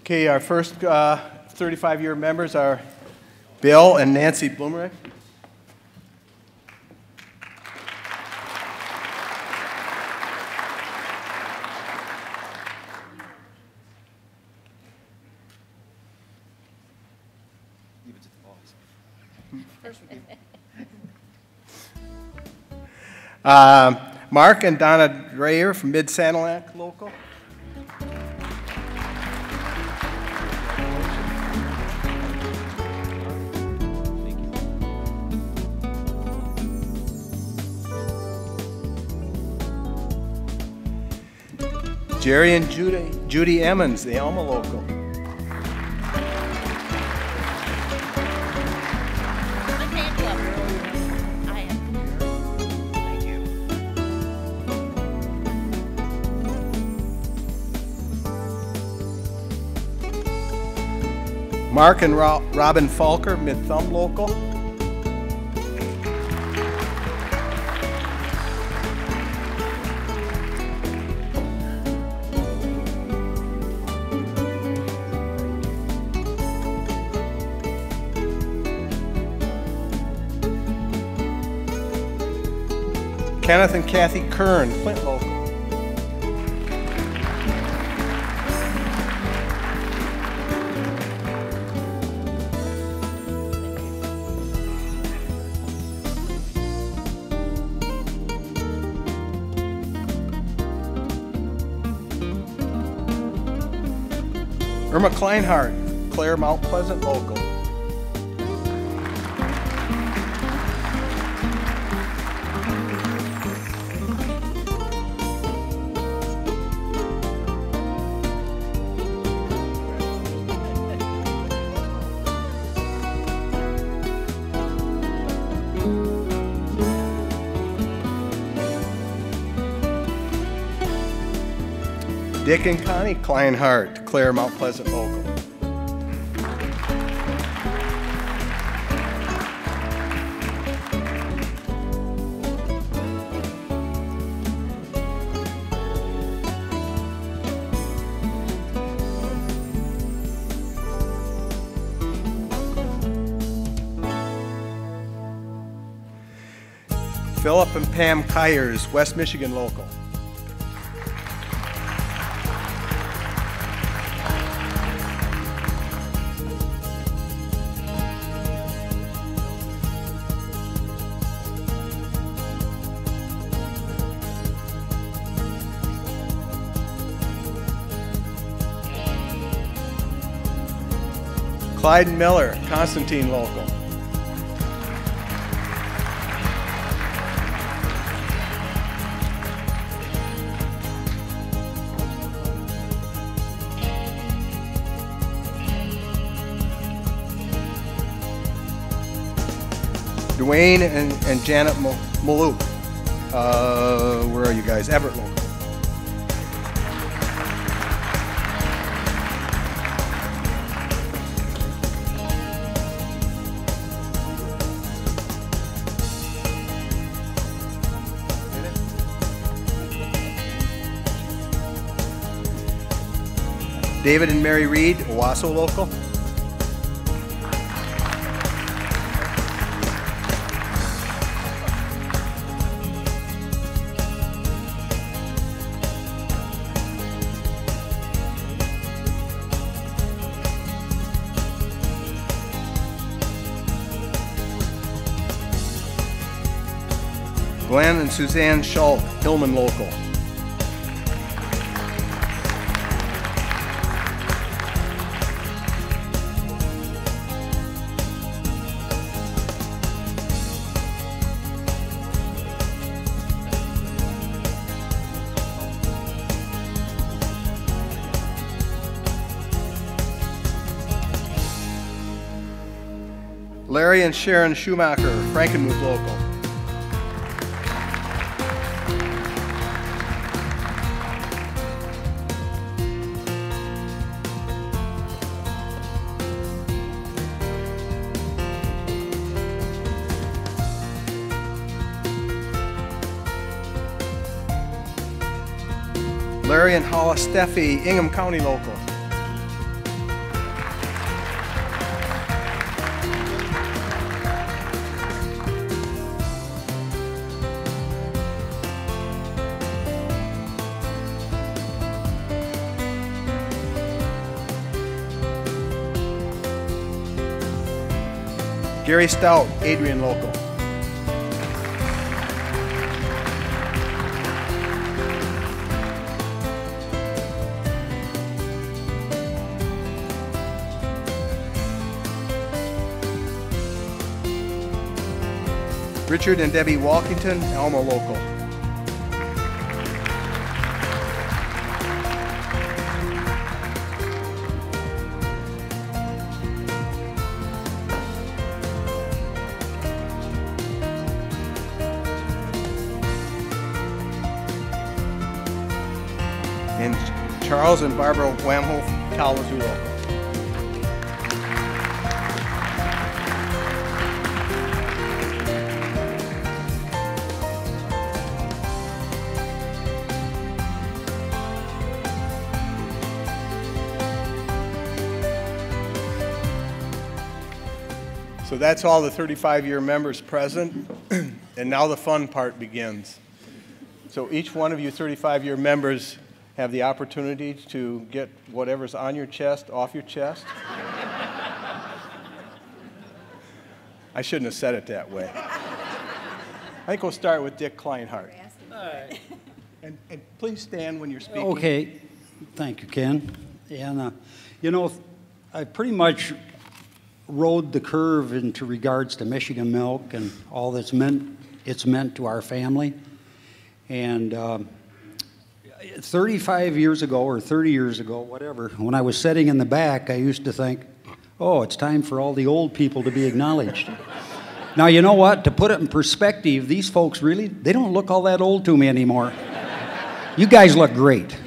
Okay, our first 35-year members are Bill and Nancy Blumerick. Mark and Donna Dreyer from Mid-Sanilac local. Jerry and Judy Emmons, the Alma local. Mark and Robin Falker, Mid-Thumb local. Kenneth and Kathy Kern, Flint local. Irma Kleinhardt, Clare Mount Pleasant local. Dick and Connie Kleinhardt, Clare Mount Pleasant local. Philip and Pam Kyers, West Michigan local. Clyde Miller, Constantine local. Dwayne and Janet Malou. Where are you guys? Everett local. David and Mary Reed, Owasso local. Glenn and Suzanne Schultz, Hillman local. Larry and Sharon Schumacher, Frankenmuth local. Larry and Hollis Steffi, Ingham County local. Jerry Stout, Adrian Local. Richard and Debbie Walkington, Alma Local. And Charles and Barbara Wamhoff, Kalamazoo Local. So that's all the 35-year members present, and now the fun part begins. So each one of you 35-year members have the opportunity to get whatever's on your chest off your chest. I shouldn't have said it that way. I think we'll start with Dick Kleinhardt. All right. And please stand when you're speaking. Okay. Thank you, Ken. And, you know, I pretty much rode the curve into regards to Michigan Milk and all that's it's meant to our family. And 35 years ago or 30 years ago, whatever, when I was sitting in the back, I used to think, oh, it's time for all the old people to be acknowledged. Now, you know what? To put it in perspective, these folks really, they don't look all that old to me anymore. You guys look great.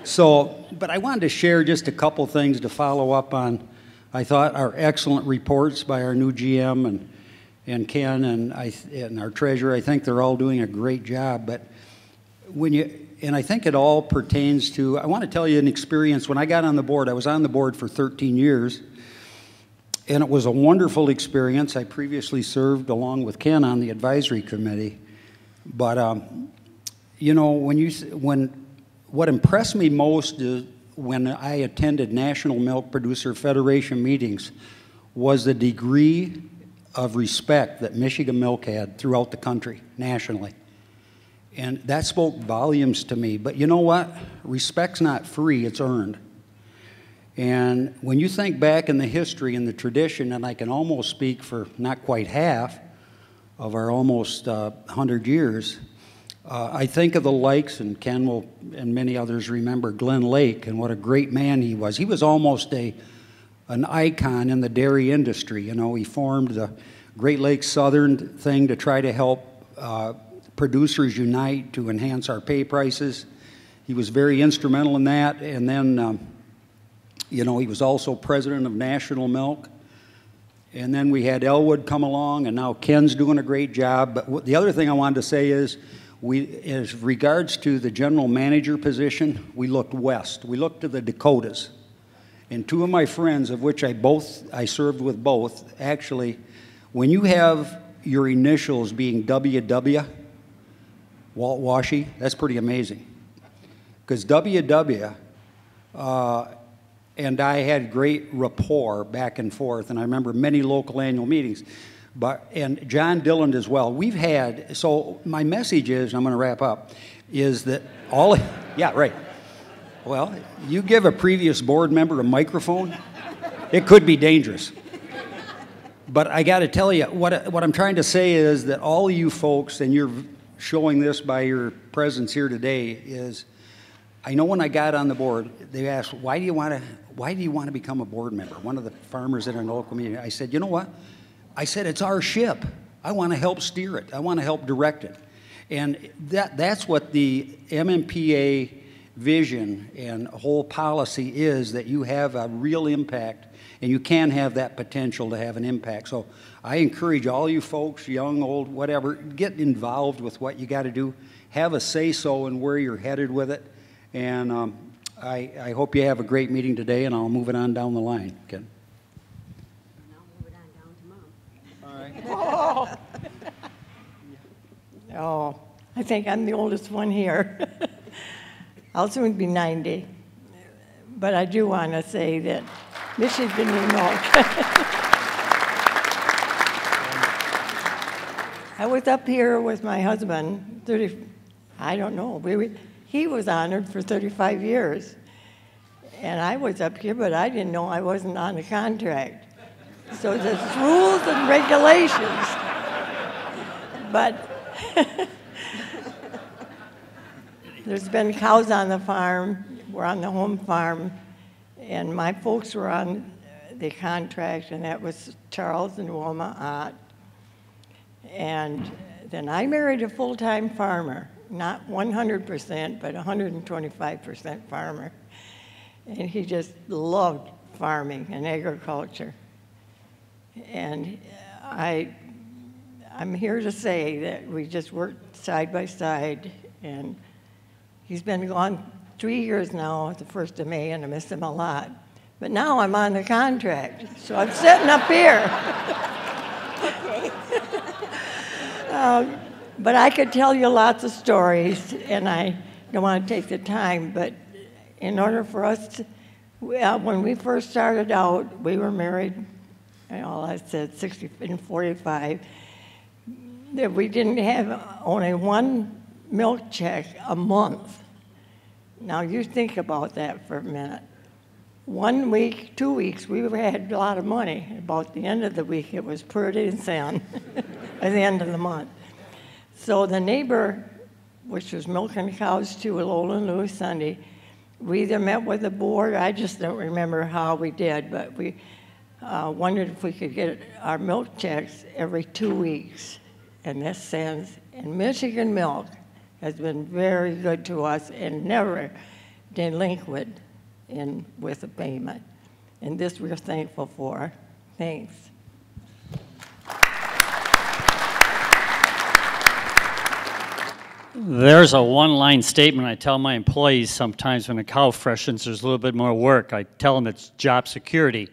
So, but I wanted to share just a couple things to follow up on. I thought our excellent reports by our new GM and Ken and our treasurer, I think they're all doing a great job. But and I think it all pertains to, I want to tell you an experience. When I got on the board, I was on the board for 13 years, and it was a wonderful experience. I previously served along with Ken on the advisory committee. But, you know, what impressed me most is when I attended National Milk Producer Federation meetings was the degree of respect that Michigan Milk had throughout the country, nationally. And that spoke volumes to me. But you know what? Respect's not free, it's earned. And when you think back in the history and the tradition, and I can almost speak for not quite half of our almost 100 years, I think of the likes, and Ken will, and many others remember Glenn Lake and what a great man he was. He was almost an icon in the dairy industry. You know, he formed the Great Lakes Southern thing to try to help producers unite to enhance our pay prices. He was very instrumental in that. And then, you know, he was also president of National Milk. And then we had Elwood come along, and now Ken's doing a great job. But the other thing I wanted to say is, as regards to the general manager position, we looked west. We looked to the Dakotas. And two of my friends, of which I served with both, actually, when you have your initials being WW, Walt Washy, that's pretty amazing. Because WW and I had great rapport back and forth, and I remember many local annual meetings. And John Dilland as well. We've had, so my message is, and I'm going to wrap up, is that yeah, right. Well, you give a previous board member a microphone, it could be dangerous. But I got to tell you, what I'm trying to say is that all of you folks, and you're showing this by your presence here today, is I know when I got on the board, they asked, why do you want to become a board member? One of the farmers in our local meeting. I said, you know what? I said, it's our ship. I want to help steer it. I want to help direct it. And that's what the MMPA vision and whole policy is, that you have a real impact, and you can have that potential to have an impact. So I encourage all you folks, young, old, whatever, get involved with what you got to do. Have a say-so in where you're headed with it. And I hope you have a great meeting today, and I'll move it on down the line. Ken. Oh, I think I'm the oldest one here. I'll soon be 90. But I do want to say that Michigan Milk I was up here with my husband, I don't know, he was honored for 35 years. And I was up here, but I didn't know I wasn't on the contract. So there's rules and regulations. But there's been cows on the farm. We're on the home farm. And my folks were on the contract, and that was Charles and Wilma Ott. And then I married a full-time farmer, not 100%, but 125% farmer. And he just loved farming and agriculture. And I'm here to say that we just worked side by side, and he's been gone 3 years now, the 1st of May, and I miss him a lot. But now I'm on the contract, so I'm sitting up here. But I could tell you lots of stories, and I don't want to take the time, but in order for us to, when we first started out, we were married, I said 60 and 45, that we didn't have only one milk check a month. Now you think about that for a minute. 1 week, 2 weeks, we had a lot of money. About the end of the week, it was pretty thin at the end of the month. So the neighbor, which was milking cows too, Lola and Louis Sunday, we either met with the board, I just don't remember how we did, but we wondered if we could get our milk checks every 2 weeks. And this sends, and Michigan Milk has been very good to us and never delinquent with the payment. And this we're thankful for. Thanks. There's a one-line statement I tell my employees sometimes when a cow freshens, there's a little bit more work. I tell them it's job security.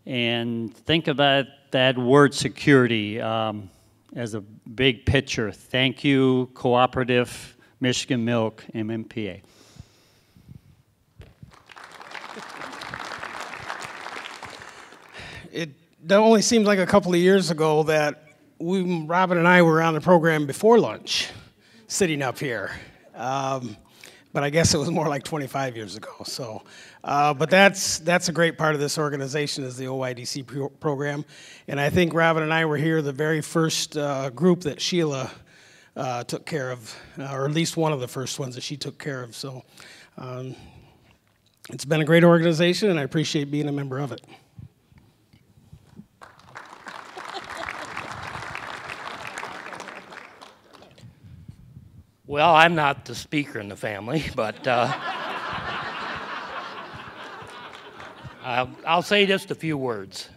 And think of that word security as a big picture. Thank you, Cooperative Michigan Milk, MMPA. It only seems like a couple of years ago that Robin and I were on the program before lunch, sitting up here. But I guess it was more like 25 years ago. So, but that's a great part of this organization is the OYDC program. And I think Robin and I were here the very first group that Sheila took care of, or at least one of the first ones that she took care of. So it's been a great organization, and I appreciate being a member of it. Well, I'm not the speaker in the family, but I'll say just a few words.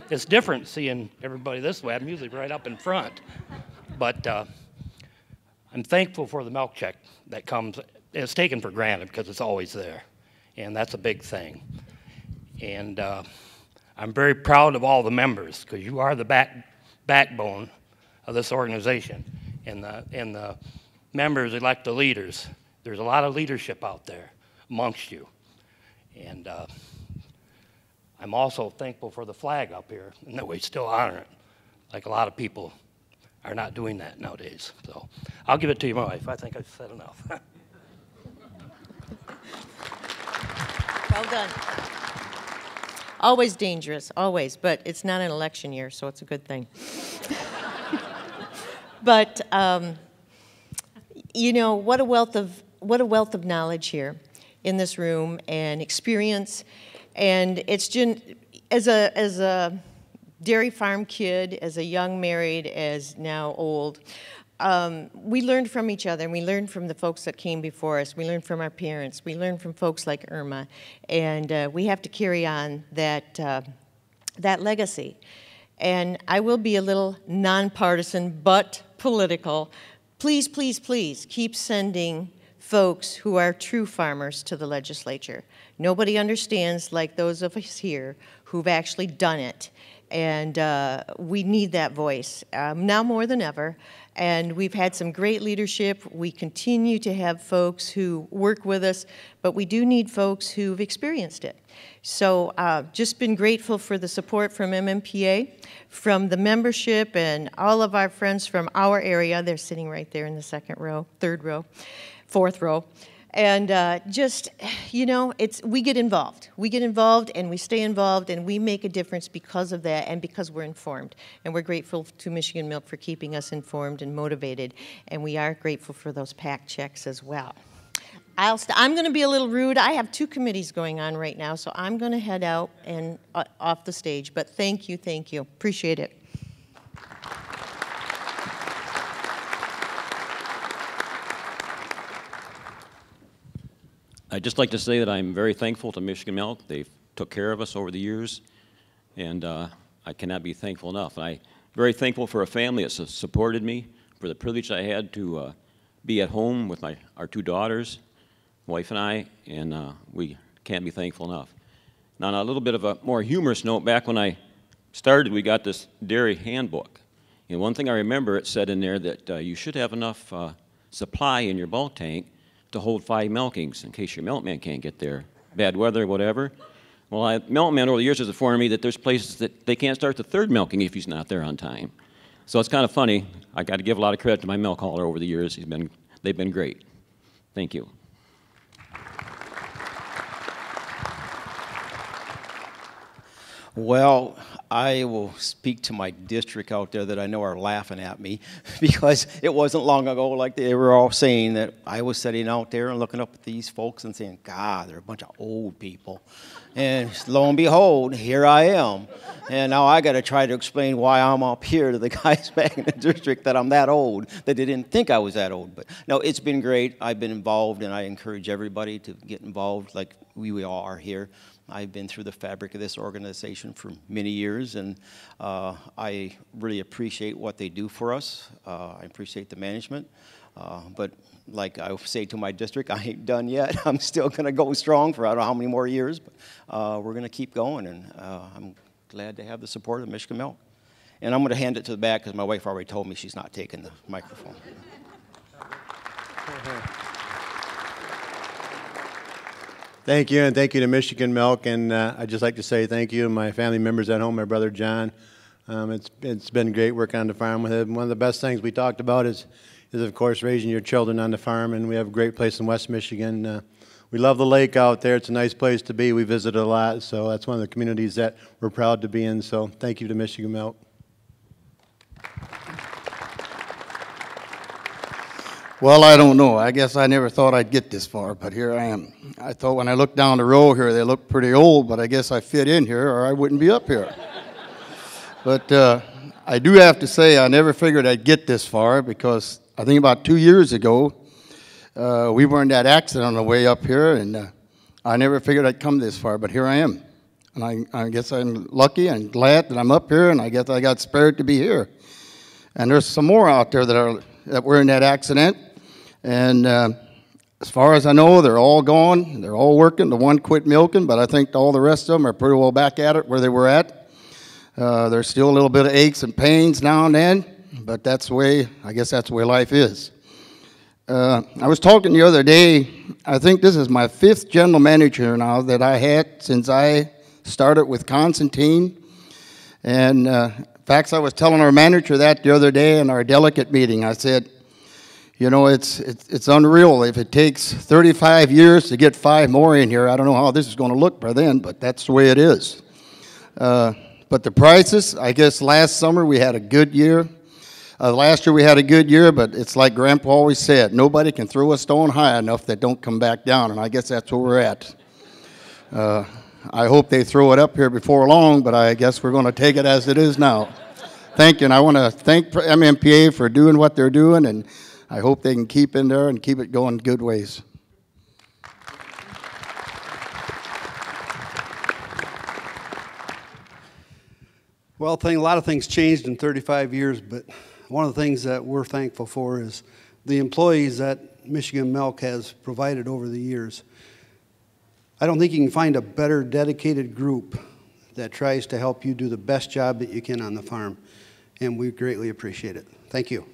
It's different seeing everybody this way. I'm usually right up in front. But I'm thankful for the milk check that comes. It's taken for granted because it's always there, and that's a big thing. And I'm very proud of all the members because you are the backbone of this organization, and the members elect the leaders. There's a lot of leadership out there amongst you. And I'm also thankful for the flag up here and that we still honor it. Like a lot of people are not doing that nowadays. So I'll give it to you, my wife. I think I've said enough. Well done. Always dangerous, always, but it's not an election year, so it's a good thing. But you know, what a wealth of knowledge here in this room and experience. And it's just, as a dairy farm kid, as a young married, as now old, we learned from each other, and we learned from the folks that came before us. We learned from our parents. We learned from folks like Irma. And we have to carry on that legacy. And I will be a little nonpartisan but political. Please, please, please keep sending folks who are true farmers to the legislature. Nobody understands like those of us here who've actually done it. And we need that voice now more than ever. And we've had some great leadership. We continue to have folks who work with us, but we do need folks who've experienced it. So just been grateful for the support from MMPA, from the membership, and all of our friends from our area. They're sitting right there in the second row, third row, fourth row. And just, you know, we get involved. We get involved and we stay involved and we make a difference because of that and because we're informed. And we're grateful to Michigan Milk for keeping us informed and motivated. And we are grateful for those PAC checks as well. I'm going to be a little rude. I have 2 committees going on right now, so I'm going to head out and off the stage. But thank you, thank you. Appreciate it. I'd just like to say that I'm very thankful to Michigan Milk. They've took care of us over the years, and I cannot be thankful enough. I'm very thankful for a family that supported me, for the privilege I had to be at home with our 2 daughters, wife and I, and we can't be thankful enough. Now, on a little bit of a more humorous note, back when I started, we got this dairy handbook. And one thing I remember, it said in there that you should have enough supply in your bulk tank to hold 5 milkings in case your milkman can't get there, bad weather, whatever. Well, milkman over the years has informed me that there's places that they can't start the 3rd milking if he's not there on time. So it's kind of funny. I got to give a lot of credit to my milk hauler over the years. They've been great. Thank you. Well, I will speak to my district out there that I know are laughing at me because it wasn't long ago, like they were all saying, that I was sitting out there and looking up at these folks and saying, God, they're a bunch of old people. And lo and behold, here I am. And now I got to try to explain why I'm up here to the guys back in the district that I'm that old, that they didn't think I was that old. But no, it's been great. I've been involved, and I encourage everybody to get involved like we all are here. I've been through the fabric of this organization for many years, and I really appreciate what they do for us. I appreciate the management. But like I say to my district, I ain't done yet. I'm still going to go strong for I don't know how many more years, but we're going to keep going, and I'm glad to have the support of Michigan Milk. And I'm going to hand it to the back because my wife already told me she's not taking the microphone. Thank you, and thank you to Michigan Milk, and I'd just like to say thank you to my family members at home, my brother John. It's been great working on the farm with him. One of the best things we talked about is of course raising your children on the farm, and we have a great place in West Michigan. We love the lake out there. It's a nice place to be. We visit a lot, so that's one of the communities that we're proud to be in, so thank you to Michigan Milk. Well, I don't know. I guess I never thought I'd get this far, but here I am. I thought when I looked down the row here, they looked pretty old, but I guess I fit in here or I wouldn't be up here. But I do have to say I never figured I'd get this far because I think about 2 years ago, we were in that accident on the way up here, and I never figured I'd come this far, but here I am. And I guess I'm lucky and glad that I'm up here, and I guess I got spared to be here. And there's some more out there that were in that accident. And as far as I know, they're all gone. They're all working. The one quit milking, but I think all the rest of them are pretty well back at it where they were at. There's still a little bit of aches and pains now and then, but that's the way, I guess that's the way life is. I was talking the other day, I think this is my 5th general manager now that I had since I started with Constantine. And in fact, I was telling our manager that the other day in our delegate meeting. I said, you know, it's unreal. If it takes 35 years to get 5 more in here, I don't know how this is going to look by then, but that's the way it is. But the prices, I guess last summer we had a good year. Last year we had a good year, but it's like Grandpa always said, nobody can throw a stone high enough that don't come back down, and I guess that's where we're at. I hope they throw it up here before long, but I guess we're going to take it as it is now. Thank you, and I want to thank MMPA for doing what they're doing, and I hope they can keep in there and keep it going good ways. Well, a lot of things changed in 35 years, but one of the things that we're thankful for is the employees that Michigan Milk has provided over the years. I don't think you can find a better dedicated group that tries to help you do the best job that you can on the farm. And we greatly appreciate it. Thank you.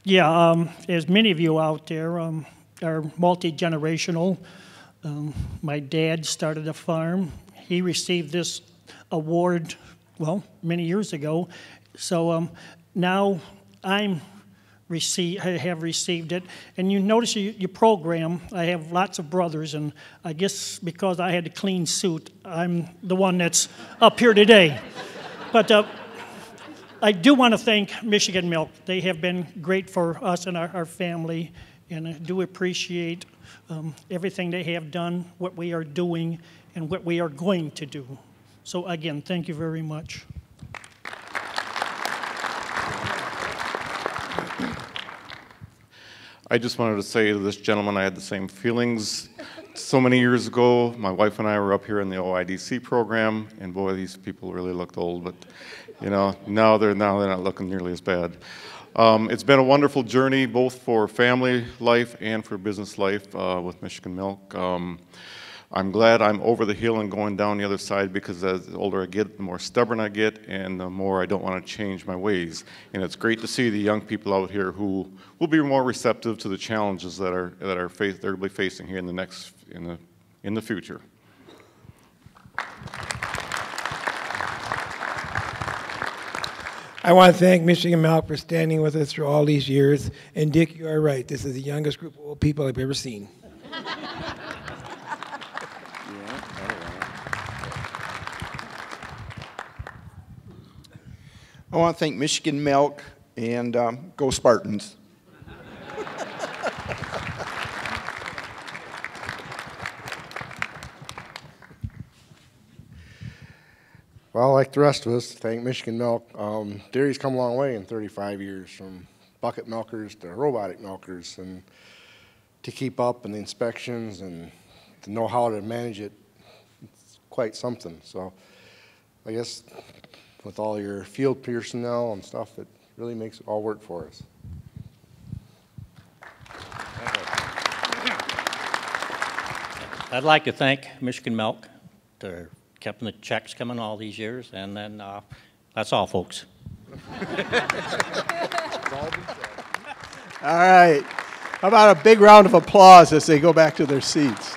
Yeah, as many of you out there are multi-generational. My dad started a farm. He received this award, well, many years ago. So now I have received it. And you notice your program, I have lots of brothers, and I guess because I had a clean suit, I'm the one that's up here today. But I do want to thank Michigan Milk. They have been great for us and our family, and I do appreciate everything they have done, what we are doing, and what we are going to do. So again, thank you very much. I just wanted to say to this gentleman I had the same feelings. So many years ago, my wife and I were up here in the OIDC program, and boy, these people really looked old, but you know, now they're not looking nearly as bad. It's been a wonderful journey, both for family life and for business life with Michigan Milk. I'm glad I'm over the hill and going down the other side, because as the older I get, the more stubborn I get, and the more I don't want to change my ways. And it's great to see the young people out here who will be more receptive to the challenges that they'll be facing here in the future. I want to thank Michigan Milk for standing with us through all these years. And Dick, you are right. This is the youngest group of old people I've ever seen. I want to thank Michigan Milk and go Spartans. Well, like the rest of us, thank Michigan Milk. Dairy's come a long way in 35 years, from bucket milkers to robotic milkers, and to keep up and the inspections and to know how to manage it, it's quite something. So I guess with all your field personnel and stuff, it really makes it all work for us. I'd like to thank Michigan Milk for keeping the checks coming all these years, and then that's all, folks. All right. How about a big round of applause as they go back to their seats?